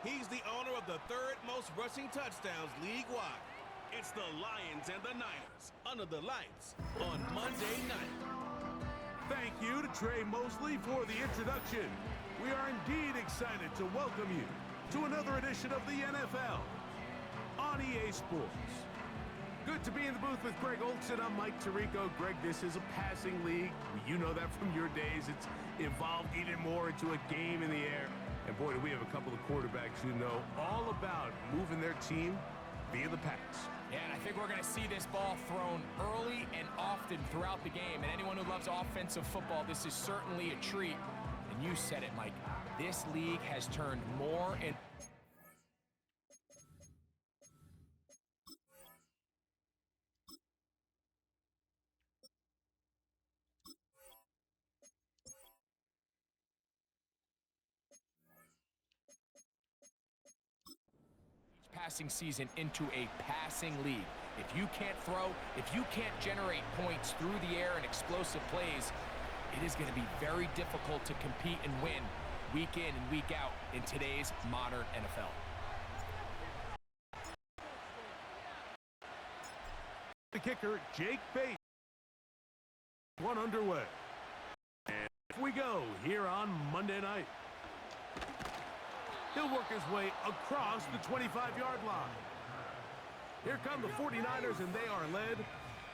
He's the owner of the third most rushing touchdowns league-wide. It's the Lions and the Niners under the lights on Monday night. Thank you to Trey Mosley for the introduction. We are indeed excited to welcome you to another edition of the NFL on EA Sports. Good to be in the booth with Greg Olson. I'm Mike Tirico. Greg, this is a passing league. You know that from your days. It's evolved even more into a game in the air. And boy, do we have a couple of quarterbacks who know all about moving their team via the pass. Yeah, and I think we're going to see this ball thrown early and often throughout the game. And anyone who loves offensive football, this is certainly a treat. And you said it, Mike. This league has turned more and passing season into a passing league. If you can't throw, if you can't generate points through the air and explosive plays, it is going to be very difficult to compete and win week in and week out in today's modern NFL. The kicker, Jake Bates. One underway. And off we go here on Monday night. He'll work his way across the 25-yard line. Here come the 49ers, and they are led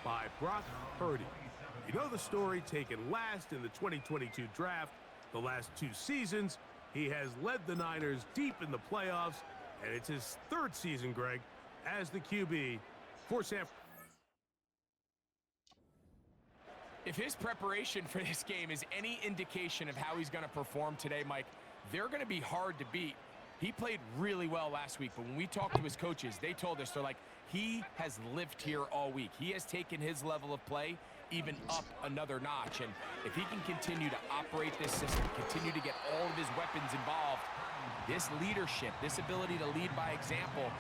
by Brock Purdy. You know the story, taken last in the 2022 draft. The last two seasons, he has led the Niners deep in the playoffs, and it's his third season, Greg, as the QB for San Francisco. If his preparation for this game is any indication of how he's going to perform today, Mike, they're going to be hard to beat. He played really well last week, but when we talked to his coaches, they told us, they're like, he has lived here all week. He has taken his level of play even up another notch. And if he can continue to operate this system, continue to get all of his weapons involved, this leadership, this ability to lead by example,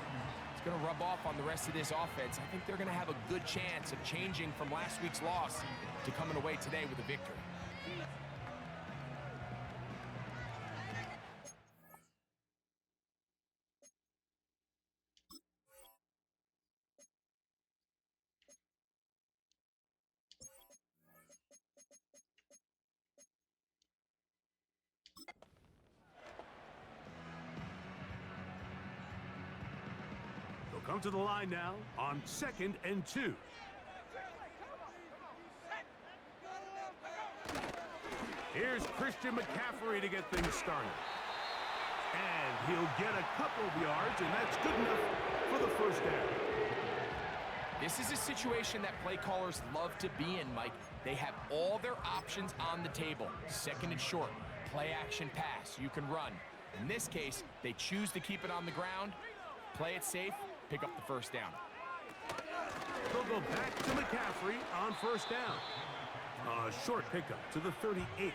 it's going to rub off on the rest of this offense. I think they're going to have a good chance of changing from last week's loss to coming away today with a victory. Come to the line now on 2nd and 2. Here's Christian McCaffrey to get things started. And he'll get a couple of yards, and that's good enough for the first down. This is a situation that play callers love to be in, Mike. They have all their options on the table. 2nd and short, play action pass, you can run. In this case, they choose to keep it on the ground, play it safe, pick up the first down. They'll go back to McCaffrey on first down. A short pickup to the 38.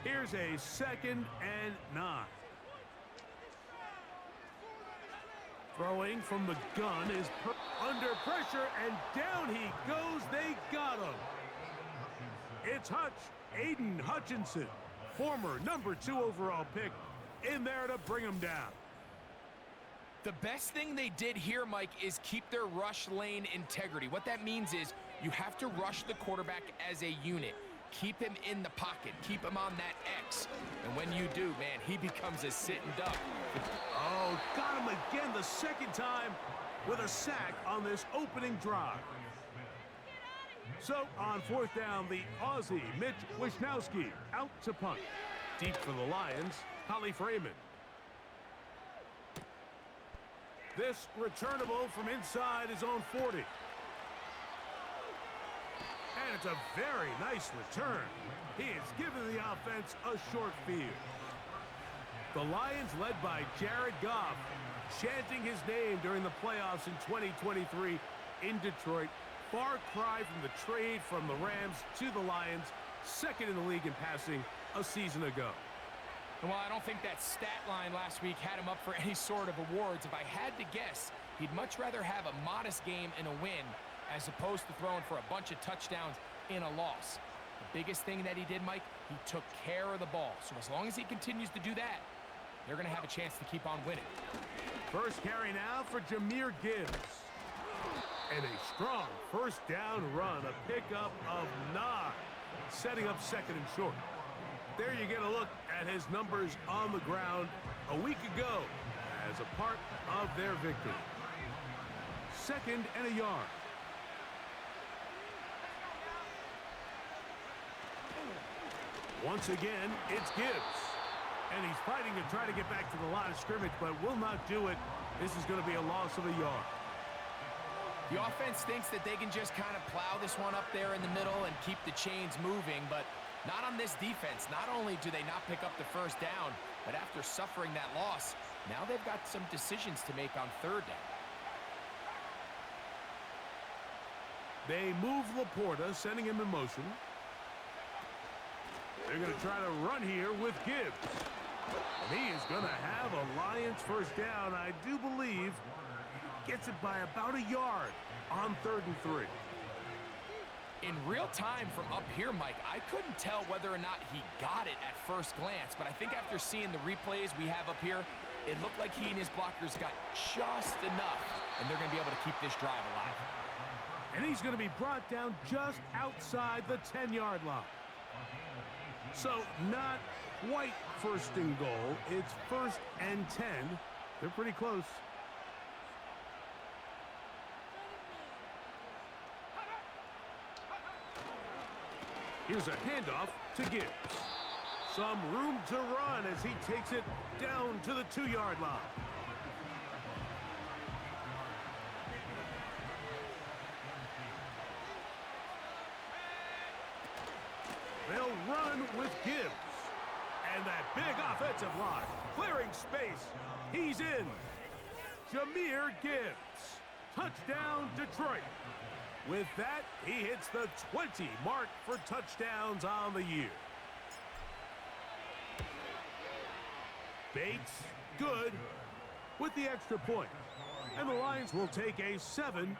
Here's a 2nd and 9. Throwing from the gun is under pressure, and down he goes. They got him. It's Aiden Hutchinson, former number 2 overall pick, in there to bring him down. The best thing they did here, Mike, is keep their rush lane integrity. What that means is you have to rush the quarterback as a unit. Keep him in the pocket. Keep him on that X. And when you do, man, he becomes a sitting duck. Oh, got him again the second time with a sack on this opening drive. So on 4th down, the Aussie Mitch Wishnowsky out to punt. Deep for the Lions, Holly Freeman. This returnable from inside his own 40. And it's a very nice return. He is giving the offense a short field. The Lions, led by Jared Goff, chanting his name during the playoffs in 2023 in Detroit. Far cry from the trade from the Rams to the Lions, 2nd in the league in passing a season ago. Well, I don't think that stat line last week had him up for any sort of awards. If I had to guess, he'd much rather have a modest game and a win as opposed to throwing for a bunch of touchdowns in a loss. biggest thing that he did, Mike, he took care of the ball. So as long as he continues to do that, they're going to have a chance to keep on winning. First carry now for Jahmyr Gibbs. And a strong first down run, a pickup of 9, setting up second and short. There you get a look at his numbers on the ground a week ago as a part of their victory. 2nd and a yard. Once again, it's Gibbs. And he's fighting to try to get back to the line of scrimmage, but will not do it. This is going to be a loss of a yard. The offense thinks that they can just kind of plow this one up there in the middle and keep the chains moving, but not on this defense. Not only do they not pick up the first down, but after suffering that loss, now they've got some decisions to make on 3rd down. They move Laporta, sending him in motion. They're going to try to run here with Gibbs. And he is going to have a Lions first down. I do believe gets it by about a yard on 3rd and 3. In real time from up here, Mike, I couldn't tell whether or not he got it at first glance, but I think after seeing the replays we have up here, it looked like he and his blockers got just enough, and they're going to be able to keep this drive alive. And he's going to be brought down just outside the 10-yard line. So not quite 1st and goal. It's 1st and 10. They're pretty close. Here's a handoff to Gibbs. Some room to run as he takes it down to the 2-yard line. They'll run with Gibbs. And that big offensive line clearing space. He's in. Jahmyr Gibbs. Touchdown, Detroit. With that, he hits the 20 mark for touchdowns on the year. Bates, good, with the extra point. And the Lions will take a 7-0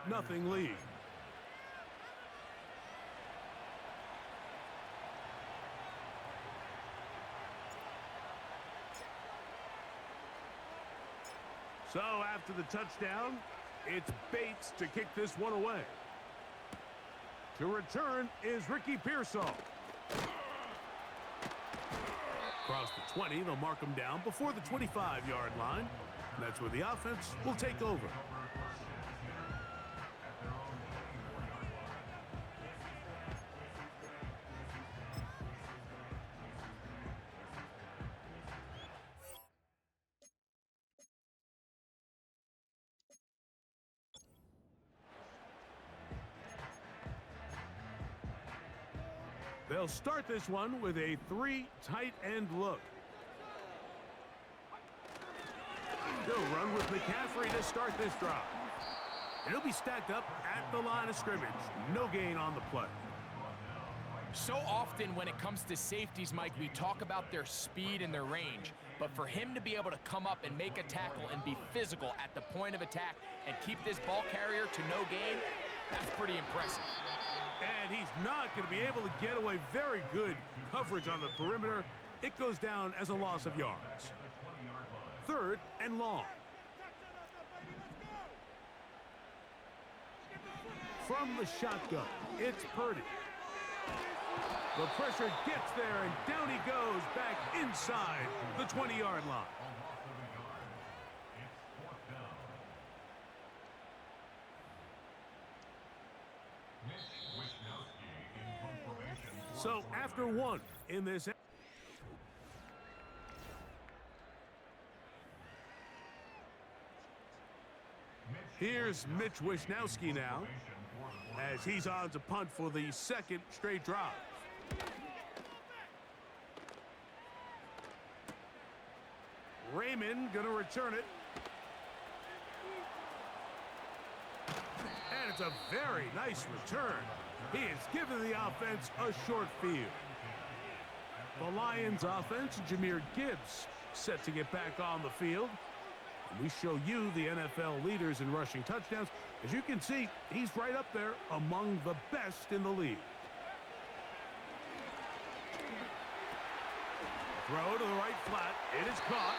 lead. So after the touchdown, it's Bates to kick this one away. To return is Ricky Pearsall. Across the 20, they'll mark him down before the 25-yard line. And that's where the offense will take over. They'll start this one with a 3 tight end look. They'll run with McCaffrey to start this drive. And he'll be stacked up at the line of scrimmage. No gain on the play. So often when it comes to safeties, Mike, we talk about their speed and their range. But for him to be able to come up and make a tackle and be physical at the point of attack and keep this ball carrier to no gain, that's pretty impressive. And he's not going to be able to get away. Very good coverage on the perimeter. It goes down as a loss of yards. 3rd and long. From the shotgun, it's Purdy. The pressure gets there, and down he goes back inside the 20-yard line. So after one in this. Here's Mitch Wishnowski now as he's on to punt for the 2nd straight drive. Raymond going to return it. And it's a very nice return. He has given the offense a short field. The Lions offense, Jahmyr Gibbs, set to get back on the field. And we show you the NFL leaders in rushing touchdowns. As you can see, he's right up there among the best in the league. Throw to the right flat. It is caught.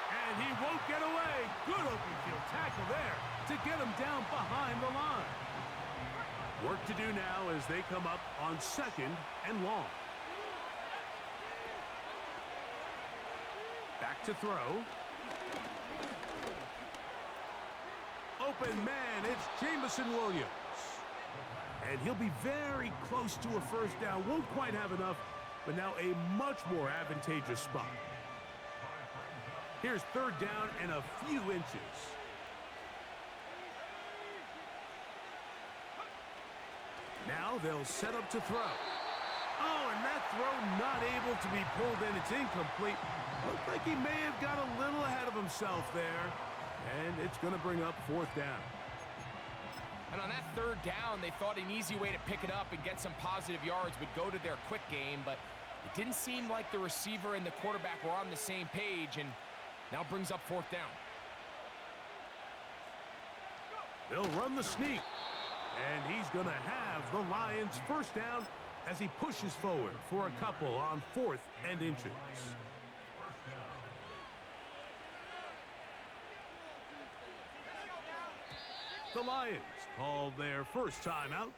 And he won't get away. Good open field tackle there to get him down behind the line. Work to do now as they come up on 2nd and long. Back to throw. Open man, it's Jamison Williams. And he'll be very close to a first down. Won't quite have enough, but now a much more advantageous spot. Here's 3rd down and a few inches. Now they'll set up to throw. Oh, and that throw not able to be pulled in. It's incomplete. Looked like he may have got a little ahead of himself there. And it's going to bring up 4th down. And on that 3rd down, they thought an easy way to pick it up and get some positive yards would go to their quick game, but it didn't seem like the receiver and the quarterback were on the same page, and now brings up 4th down. They'll run the sneak. And he's going to have the Lions' first down as he pushes forward for a couple on 4th and inches. The Lions called their first timeout.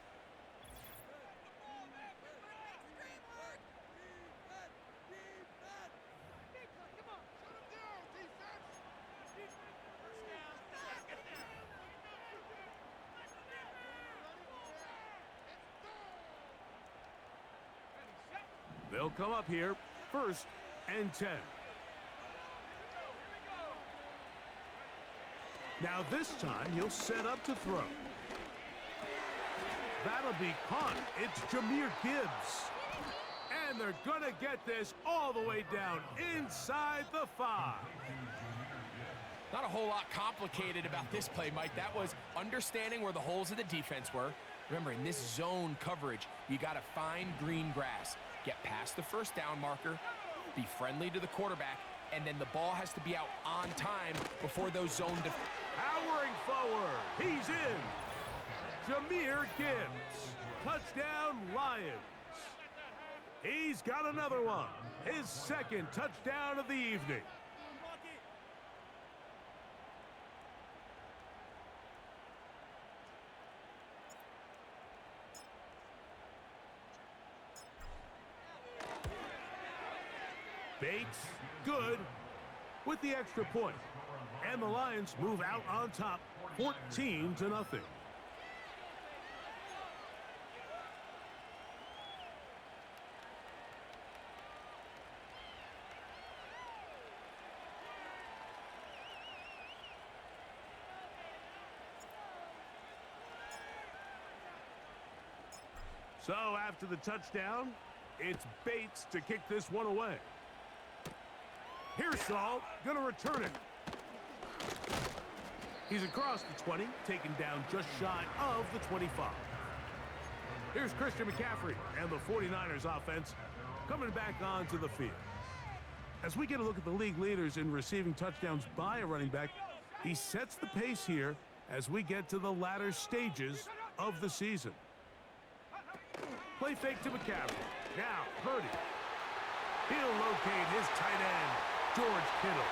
They'll come up here, 1st and 10. Now this time, he'll set up to throw. That'll be caught. It's Jahmyr Gibbs. And they're going to get this all the way down inside the 5. Not a whole lot complicated about this play, Mike. That was understanding where the holes of the defense were. Remember, in this zone coverage, you got to find green grass. Get past the first down marker, be friendly to the quarterback, and then the ball has to be out on time before those zone powering forward. He's in. Jahmyr Gibbs. Touchdown, Lions. He's got another one. His 2nd touchdown of the evening. Bates, good, with the extra point. And the Lions move out on top, 14-0. So after the touchdown, it's Bates to kick this one away. Here's Saul, gonna return it. He's across the 20, taken down just shy of the 25. Here's Christian McCaffrey and the 49ers offense coming back onto the field. As we get a look at the league leaders in receiving touchdowns by a running back, he sets the pace here as we get to the latter stages of the season. Play fake to McCaffrey. Now, Purdy. He'll locate his tight end, George Kittle.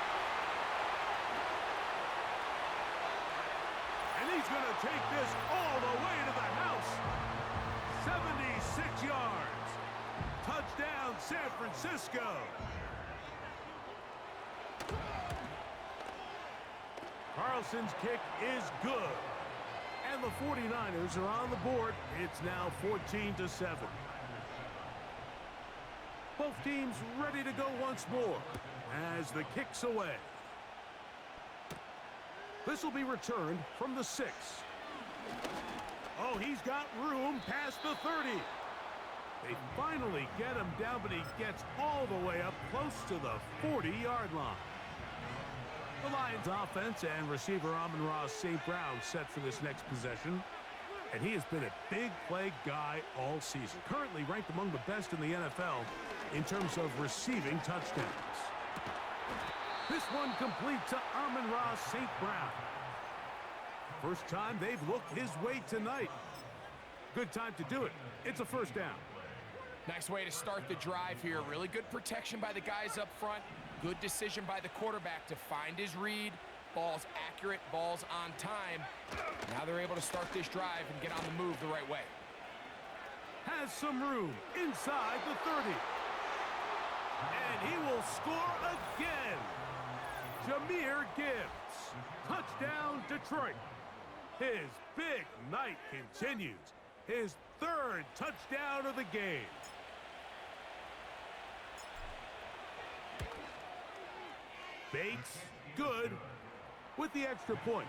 And he's going to take this all the way to the house. 76 yards. Touchdown, San Francisco. Carlson's kick is good. And the 49ers are on the board. It's now 14-7. Both teams ready to go once more as the kick's away. This will be returned from the 6. Oh, he's got room past the 30. They finally get him down, but he gets all the way up close to the 40-yard line. The Lions offense and receiver Amon-Ra St. Brown set for this next possession. And he has been a big play guy all season. Currently ranked among the best in the NFL in terms of receiving touchdowns. This one complete to Amon-Ra St. Brown. First time they've looked his way tonight. Good time to do it. It's a first down. Nice way to start the drive here. Really good protection by the guys up front. Good decision by the quarterback to find his read. Ball's accurate, ball's on time. Now they're able to start this drive and get on the move the right way. Has some room inside the 30. And he will score again. Jahmyr Gibbs. Touchdown, Detroit. His big night continues. His third touchdown of the game. Bates, good, with the extra point.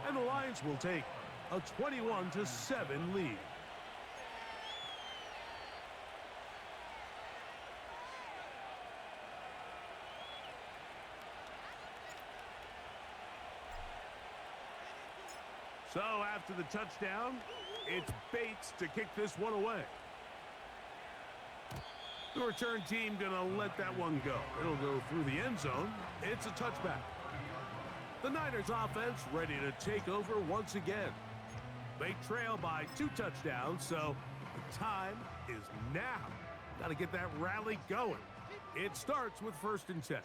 And the Lions will take a 21-7 lead. So after the touchdown, it's Bates to kick this one away. The return team gonna let that one go. It'll go through the end zone. It's a touchback. The Niners offense ready to take over once again. They trail by 2 touchdowns, so the time is now. Got to get that rally going. It starts with 1st and 10.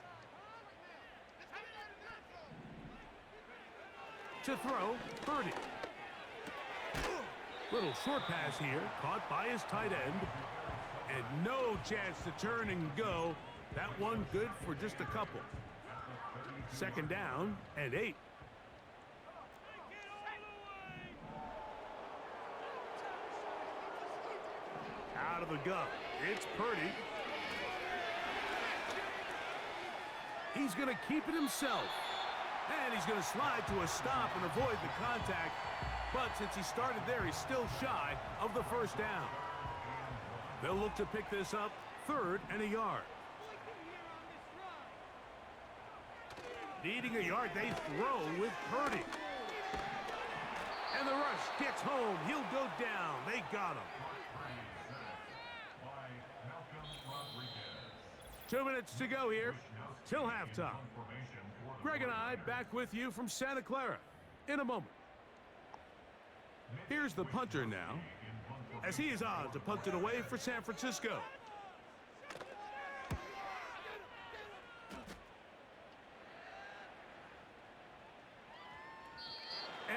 To throw, Purdy. Little short pass here, caught by his tight end. And no chance to turn and go. That one good for just a couple. 2nd down and 8. Out of the gun, it's Purdy. He's going to keep it himself. And he's going to slide to a stop and avoid the contact. But since he started there, he's still shy of the 1st down. They'll look to pick this up 3rd and a yard. Needing a yard, they throw with Purdy. And the rush gets home. He'll go down. They got him. 2 minutes to go here till halftime. Greg and I back with you from Santa Clara in a moment. Here's the punter now, as he is on to punt it away for San Francisco.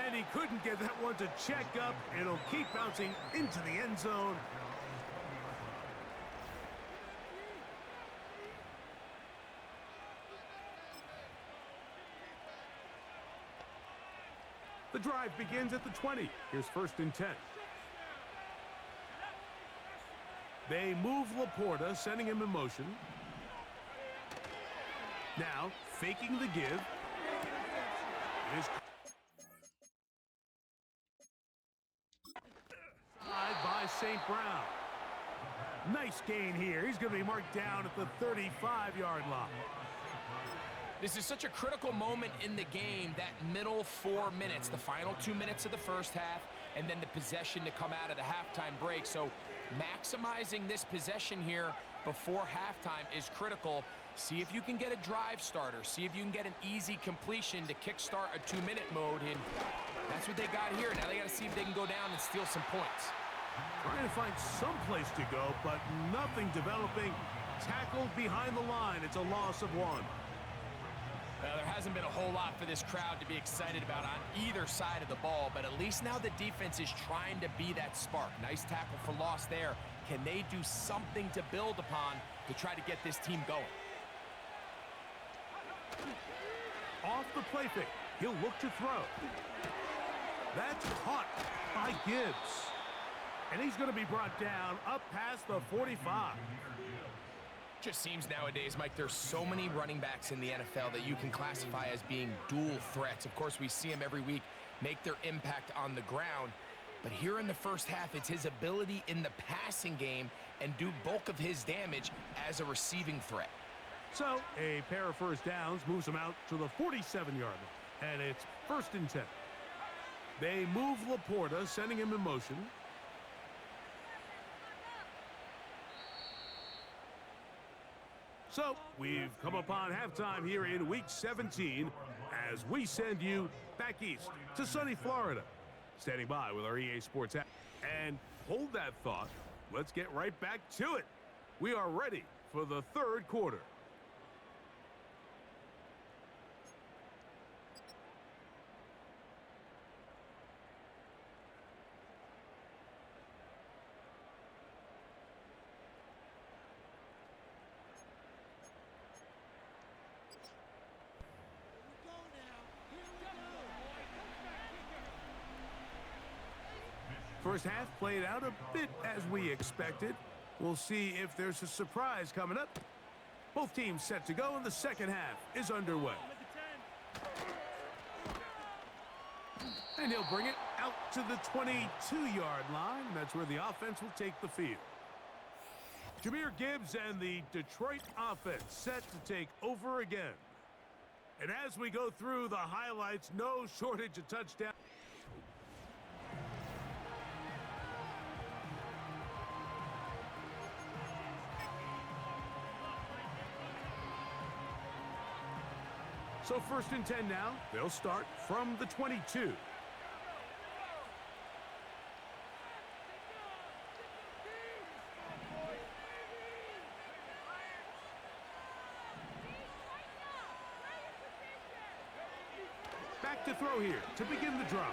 And he couldn't get that one to check up. It'll keep bouncing into the end zone. The drive begins at the 20. Here's 1st and 10. They move Laporta, sending him in motion. Now, faking the give. It is by St. Brown. Nice gain here. He's going to be marked down at the 35-yard line. This is such a critical moment in the game, that middle 4 minutes, the final 2 minutes of the first half, and then the possession to come out of the halftime break. So maximizing this possession here before halftime is critical. See if you can get a drive starter. See if you can get an easy completion to kickstart a 2-minute mode, and that's what they got here. Now they got to see if they can go down and steal some points. Trying to find some place to go, but nothing developing. Tackled behind the line. It's a loss of 1. There hasn't been a whole lot for this crowd to be excited about on either side of the ball, but at least now the defense is trying to be that spark. Nice tackle for loss there. Can they do something to build upon to try to get this team going? Off the play fake. He'll look to throw. That's caught by Gibbs. And he's going to be brought down up past the 45. Just seems nowadays, Mike, there's so many running backs in the NFL that you can classify as being dual threats. Of course, we see them every week make their impact on the ground. But here in the first half, it's his ability in the passing game and do bulk of his damage as a receiving threat. So a pair of 1st downs moves him out to the 47-yard line. And it's 1st and 10. They move Laporta, sending him in motion. So we've come upon halftime here in Week 17 as we send you back east to sunny Florida. Standing by with our EA Sports app. And hold that thought, let's get right back to it. We are ready for the third quarter. First half played out a bit as we expected. We'll see if there's a surprise coming up. Both teams set to go, and the second half is underway. And he'll bring it out to the 22-yard line. That's where the offense will take the field. Jahmyr Gibbs and the Detroit offense set to take over again. And as we go through the highlights, no shortage of touchdowns. So 1st and 10 now. They'll start from the 22. Back to throw here to begin the drive.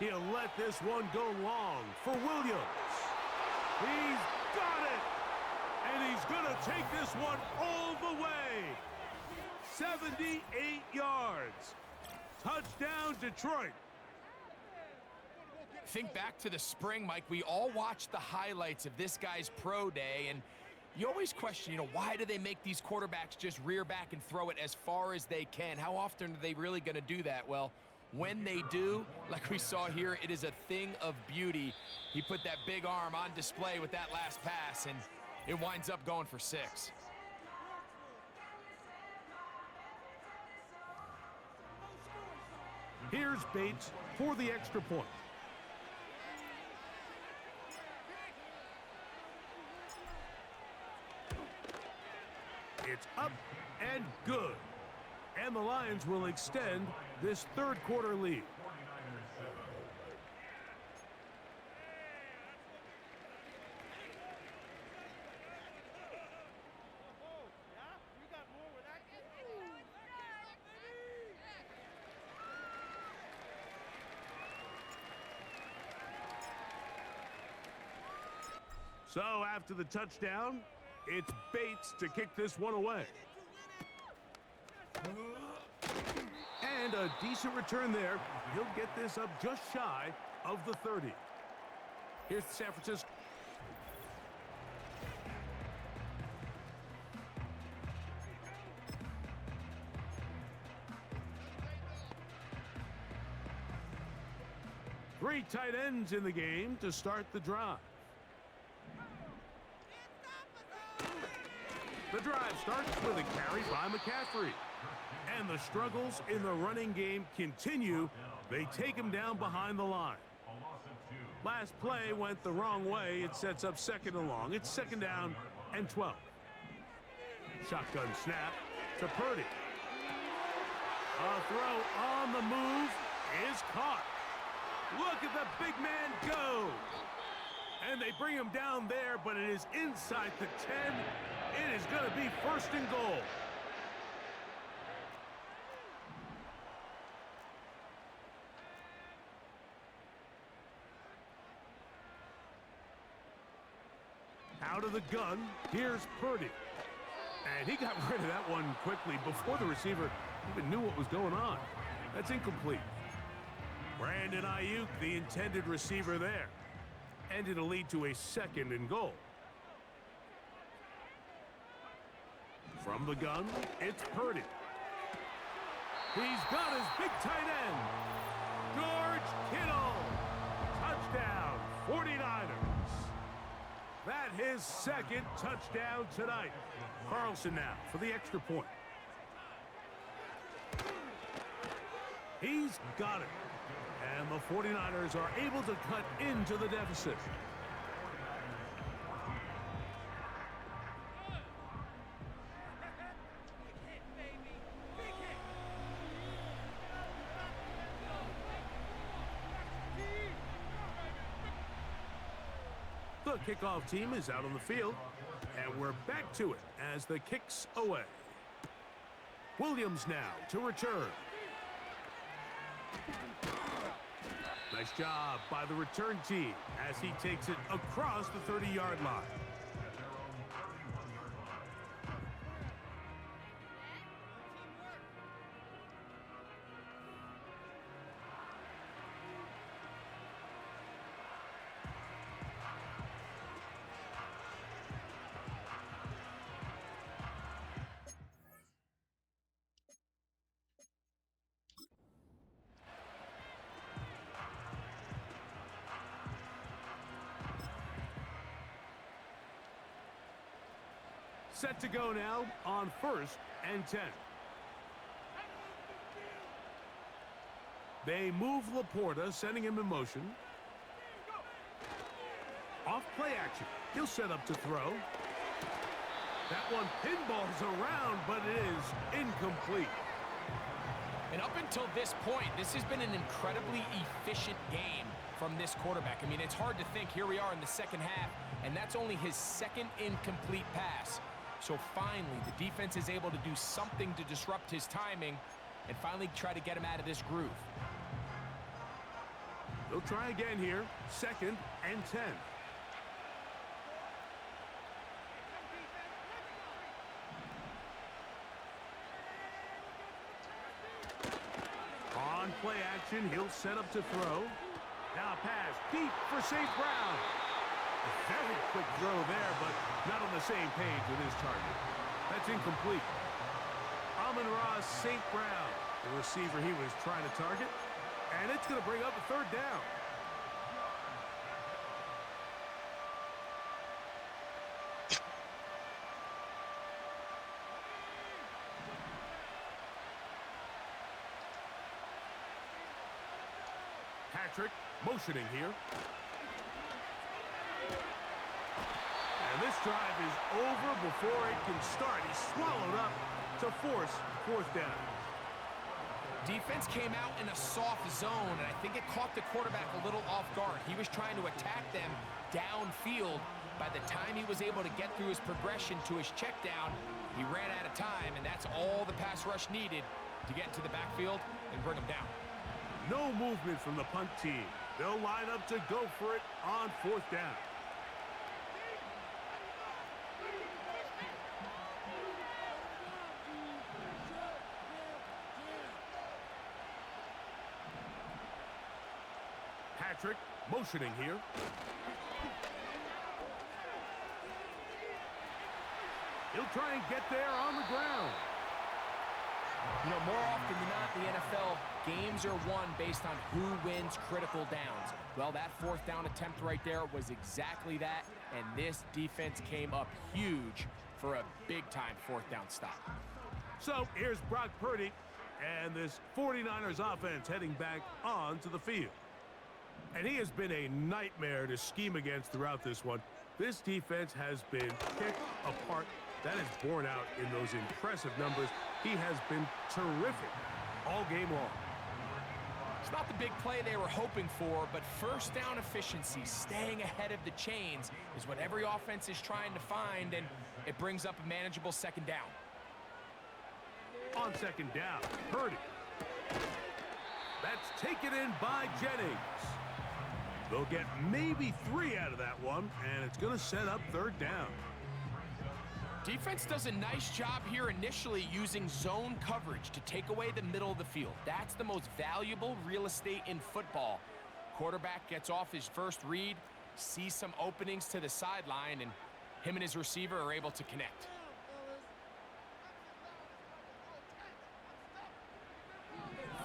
He'll let this one go long for Williams. He's got it! And he's going to take this one all the way. 78 yards. Touchdown, Detroit. Think back to the spring, Mike. We all watched the highlights of this guy's pro day, and you always question, why do they make these quarterbacks just rear back and throw it as far as they can? How often are they really going to do that? Well, when they do, like we saw here, it is a thing of beauty. He put that big arm on display with that last pass, and it winds up going for 6. Here's Bates for the extra point. It's up and good. And the Lions will extend this third quarter lead. So after the touchdown, it's Bates to kick this one away. And a decent return there. He'll get this up just shy of the 30. Here's San Francisco. Three tight ends in the game to start the drive. The drive starts with a carry by McCaffrey. And the struggles in the running game continue. They take him down behind the line. Last play went the wrong way. It sets up 2nd and long. It's 2nd down and 12. Shotgun snap to Purdy. A throw on the move is caught. Look at the big man go. And they bring him down there, but it is inside the 10. It is going to be 1st and goal. Out of the gun, here's Purdy. And he got rid of that one quickly before the receiver even knew what was going on. That's incomplete. Brandon Ayuk, the intended receiver there. And it'll lead to a 2nd and goal. From the gun, it's Purdy. He's got his big tight end. George Kittle. Touchdown, 49ers. That his 2nd touchdown tonight. Carlson now for the extra point. He's got it. And the 49ers are able to cut into the deficit. The kickoff team is out on the field, and we're back to it as the kick's away. Williams now to return. Nice job by the return team as he takes it across the 30-yard line. Set to go now on 1st and 10. They move Laporta, sending him in motion. Off play action. He'll set up to throw. That one pinballs around, but it is incomplete. And up until this point, this has been an incredibly efficient game from this quarterback. I mean, it's hard to think. Here we are in the second half, and that's only his second incomplete pass. So finally, the defense is able to do something to disrupt his timing and finally try to get him out of this groove. They'll try again here. 2nd and 10. On play action, he'll set up to throw. Now pass deep for St. Brown. A very quick throw there, but not on the same page with his target. That's incomplete. Amon-Ra St. Brown, the receiver he was trying to target, and it's going to bring up a 3rd down. Patrick motioning here. And this drive is over before it can start. He's swallowed up to force 4th down. Defense came out in a soft zone, and I think it caught the quarterback a little off guard. He was trying to attack them downfield. By the time he was able to get through his progression to his check down, he ran out of time, and that's all the pass rush needed to get into the backfield and bring him down. No movement from the punt team. They'll line up to go for it on 4th down. Patrick motioning here. He'll try and get there on the ground. You know, more often than not in the NFL, games are won based on who wins critical downs. Well, that 4th down attempt right there was exactly that, and this defense came up huge for a big-time 4th down stop. So here's Brock Purdy, and this 49ers offense heading back onto the field. And he has been a nightmare to scheme against throughout this one. This defense has been picked apart. That is borne out in those impressive numbers. He has been terrific all game long. It's not the big play they were hoping for, but 1st down efficiency, staying ahead of the chains, is what every offense is trying to find, and it brings up a manageable 2nd down. On 2nd down, Purdy. That's taken in by Jennings. They'll get maybe 3 out of that one, and it's going to set up 3rd down. Defense does a nice job here initially using zone coverage to take away the middle of the field. That's the most valuable real estate in football. Quarterback gets off his first read, sees some openings to the sideline, and him and his receiver are able to connect.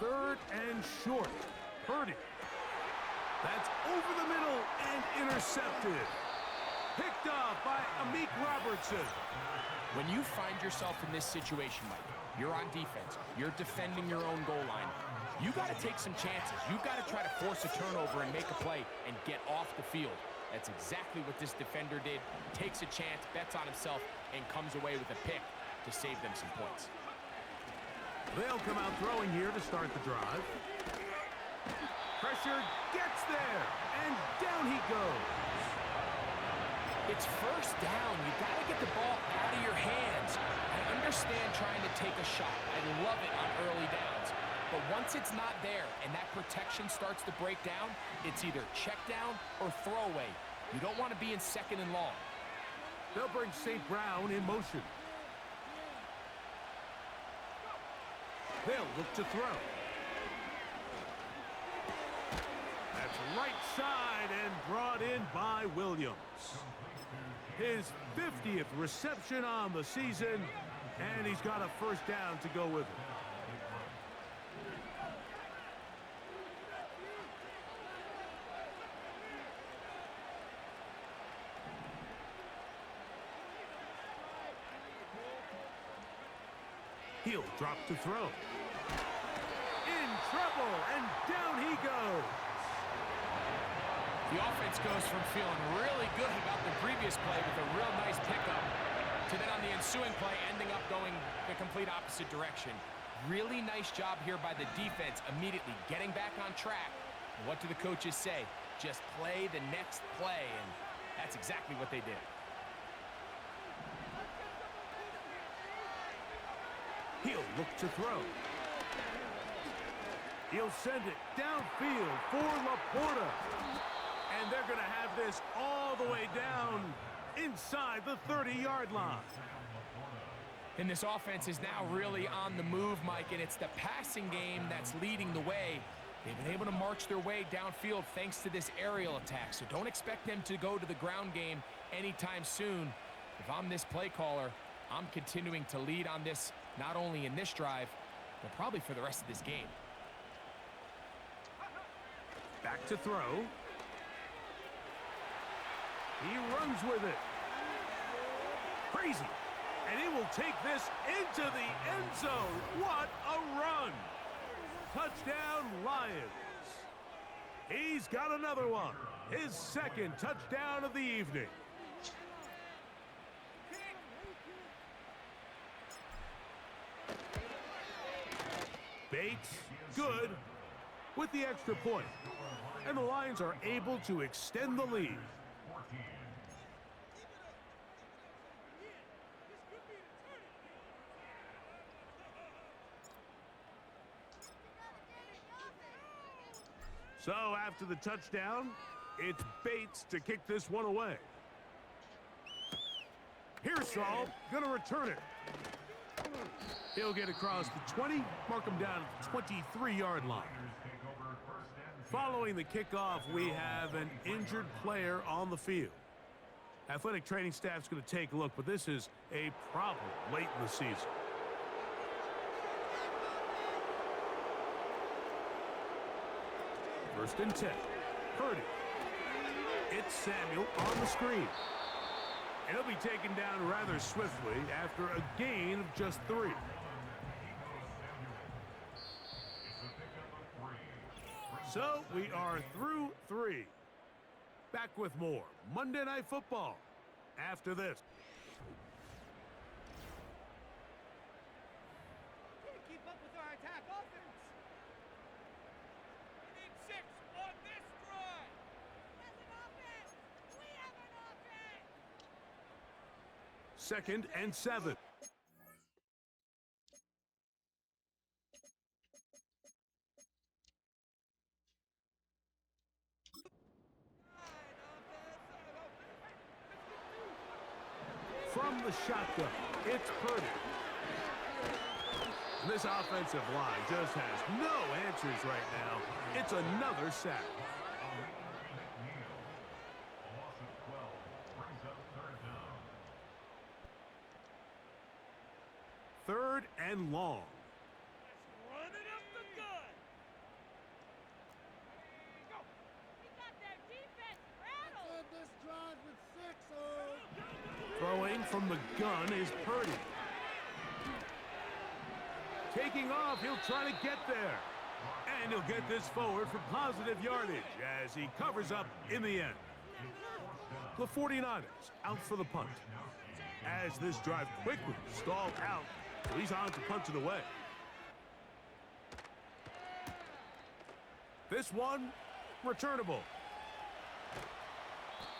Third and short. Purdy. That's over the middle and intercepted. Picked off by Amik Robertson. When you find yourself in this situation, Mike, you're on defense, you're defending your own goal line, you got to take some chances. You've got to try to force a turnover and make a play and get off the field. That's exactly what this defender did. Takes a chance, bets on himself, and comes away with a pick to save them some points. They'll come out throwing here to start the drive. Pressure gets there, and down he goes. It's first down. You got to get the ball out of your hands. I understand trying to take a shot. I love it on early downs. But once it's not there and that protection starts to break down, it's either check down or throwaway. You don't want to be in second and long. They'll bring St. Brown in motion. They'll look to throw. That's right side and brought in by Williams. His 50th reception on the season, and he's got a first down to go with it. He'll drop to throw. In trouble, and down he goes. The offense goes from feeling really good about the previous play with a real nice pickup to then on the ensuing play ending up going the complete opposite direction. Really nice job here by the defense immediately getting back on track. And what do the coaches say? Just play the next play, and that's exactly what they did. He'll look to throw. He'll send it downfield for Laporta. And they're going to have this all the way down inside the 30-yard line. And this offense is now really on the move, Mike, and it's the passing game that's leading the way. They've been able to march their way downfield thanks to this aerial attack, so don't expect them to go to the ground game anytime soon. If I'm this play caller, I'm continuing to lead on this, not only in this drive, but probably for the rest of this game. Back to throw. He runs with it. Crazy. And he will take this into the end zone. What a run. Touchdown, Lions. He's got another one. His second touchdown of the evening. Bates, good, with the extra point. And the Lions are able to extend the lead. So after the touchdown, it's Bates to kick this one away. Pearsall gonna return it. He'll get across the 20, mark him down at the 23-yard line. Following the kickoff, we have an injured player on the field. Athletic training staff's going to take a look, but this is a problem late in the season. First and 10. Purdy. It's Samuel on the screen. And he'll be taken down rather swiftly after a gain of just 3. So we are through 3. Back with more Monday Night Football after this. Can't keep up with our attack offense. We need 6 on this drive. That's an offense. We have an offense. Second and 7. From the shotgun, it's Purdy. This offensive line just has no answers right now. It's another sack. Third and long. Run it up the gut. Go. We got their defense rattled. End this drive with 6. Throwing from the gun is Purdy. Taking off, he'll try to get there. And he'll get this forward for positive yardage as he covers up in the end. The 49ers out for the punt. As this drive quickly stalled out, he's on to punt it away. This one, returnable.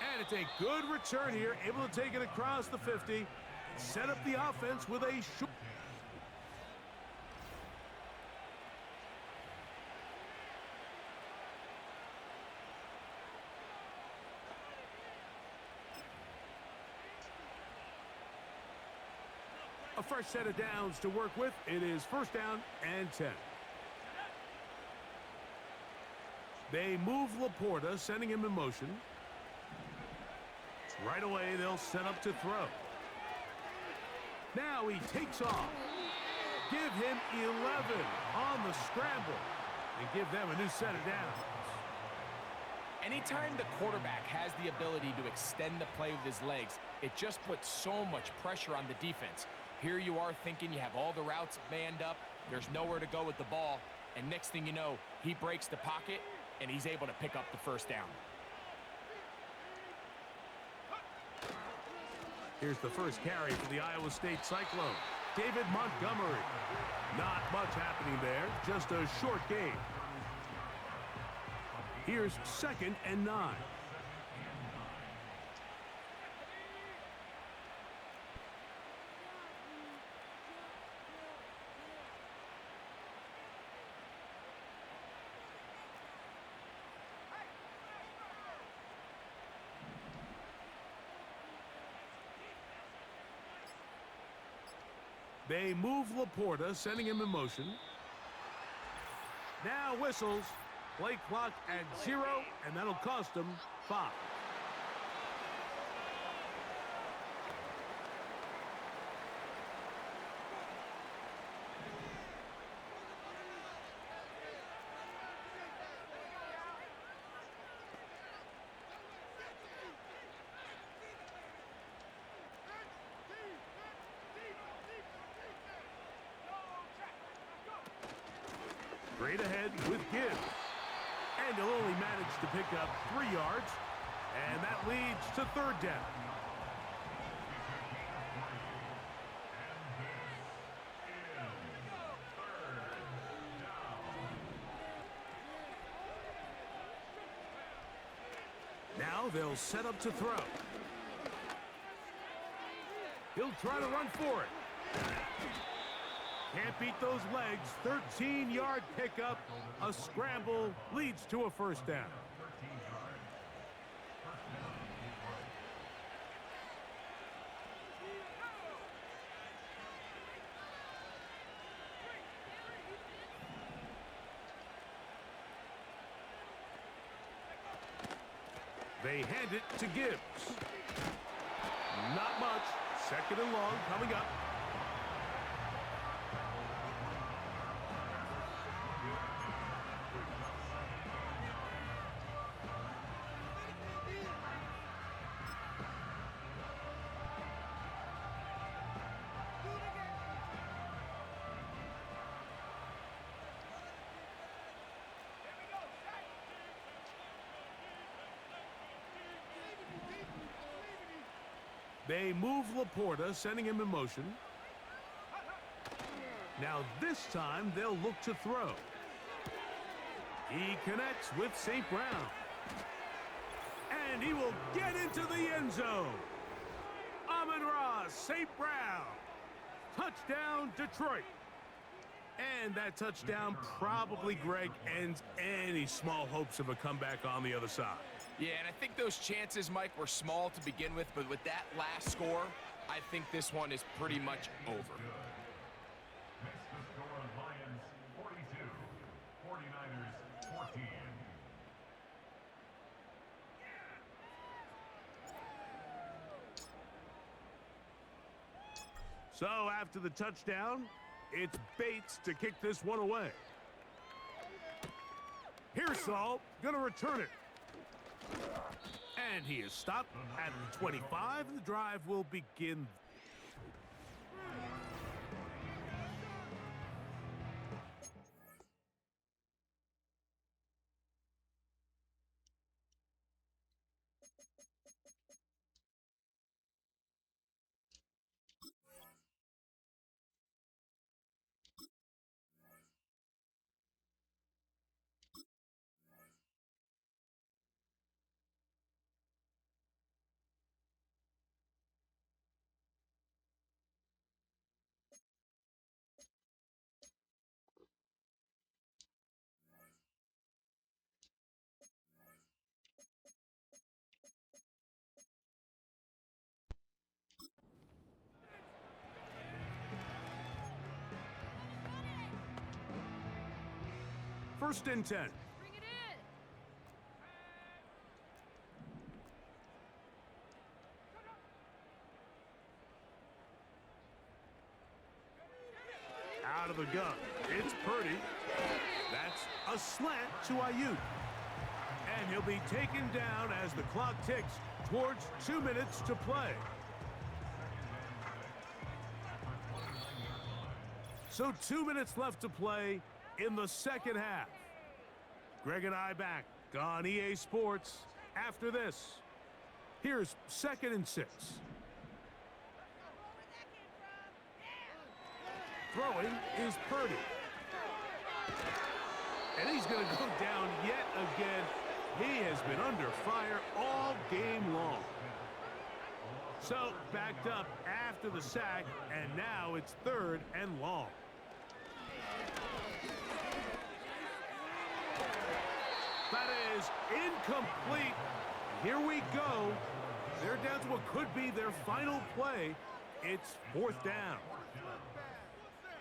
And it's a good return here, able to take it across the 50, set up the offense with a short. A fresh set of downs to work with. It is first down and 10. They move Laporta, sending him in motion. Right away, they'll set up to throw. Now he takes off. Give him 11 on the scramble and give them a new set of downs. Anytime the quarterback has the ability to extend the play with his legs, it just puts so much pressure on the defense. Here you are thinking you have all the routes manned up, there's nowhere to go with the ball, and next thing you know, he breaks the pocket, and he's able to pick up the first down. Here's the first carry for the Iowa State Cyclone. David Montgomery. Not much happening there, just a short game. Here's 2nd and 9. They move Laporta, sending him in motion. Now whistles. Play clock at 0, and that'll cost them 5. Straight ahead with Gibbs. And he'll only manage to pick up 3 yards. And that leads to 3rd down. Now they'll set up to throw. He'll try to run for it. Can't beat those legs. 13-yard pickup. A scramble leads to a first down. They hand it to Gibbs. Not much. 2nd and long coming up. They move Laporta, sending him in motion. Now this time they'll look to throw. He connects with St. Brown. And he will get into the end zone. Amon-Ra St. Brown. Touchdown, Detroit. And that touchdown probably, Greg, ends any small hopes of a comeback on the other side. Yeah, and I think those chances, Mike, were small to begin with, but with that last score, I think this one is pretty much over. Lions 42, 49ers 14. So after the touchdown, it's Bates to kick this one away. Here's Saul, gonna return it. And he is stopped at the 25. The drive will begin. 1st and 10. Bring it in. Out of the gun. It's Purdy. That's a slant to Ayuk. And he'll be taken down as the clock ticks towards 2 minutes to play. So 2 minutes left to play in the second half. Greg and I back on EA Sports after this. Here's 2nd and 6. Throwing is Purdy. And he's going to go down yet again. He has been under fire all game long. So backed up after the sack, and now it's 3rd and long. That is incomplete. Here we go. They're down to what could be their final play. It's 4th down.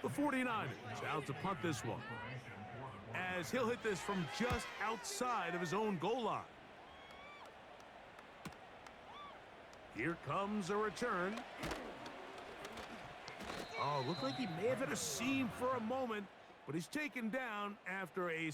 The 49ers out to punt this one, as he'll hit this from just outside of his own goal line. Here comes a return. Oh, looked like he may have hit a seam for a moment, but he's taken down after a...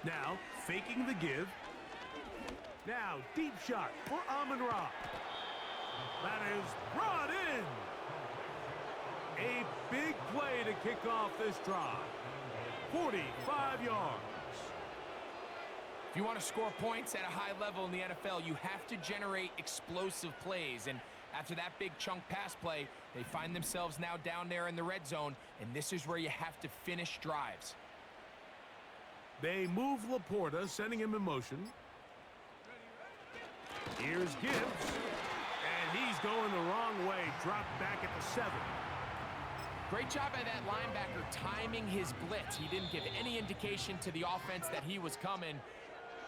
Now, faking the give. Now, deep shot for Amon-Ra. That is brought in. A big play to kick off this drive. 45 yards. If you want to score points at a high level in the NFL, you have to generate explosive plays. And after that big chunk pass play, they find themselves now down there in the red zone, and this is where you have to finish drives. They move Laporta, sending him in motion. Here's Gibbs. And he's going the wrong way. Dropped back at the 7. Great job by that linebacker timing his blitz. He didn't give any indication to the offense that he was coming,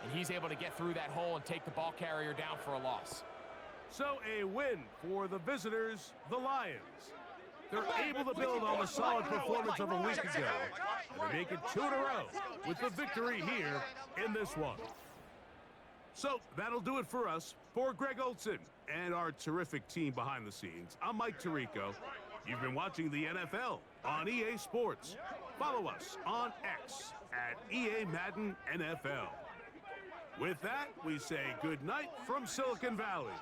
and he's able to get through that hole and take the ball carrier down for a loss. So a win for the visitors, the Lions. They're able to build on the solid performance of a week ago. And they make it 2 in a row with the victory here in this one. So that'll do it for us. For Greg Olson and our terrific team behind the scenes, I'm Mike Tirico. You've been watching the NFL on EA Sports. Follow us on X at EA Madden NFL. With that, we say good night from Silicon Valley.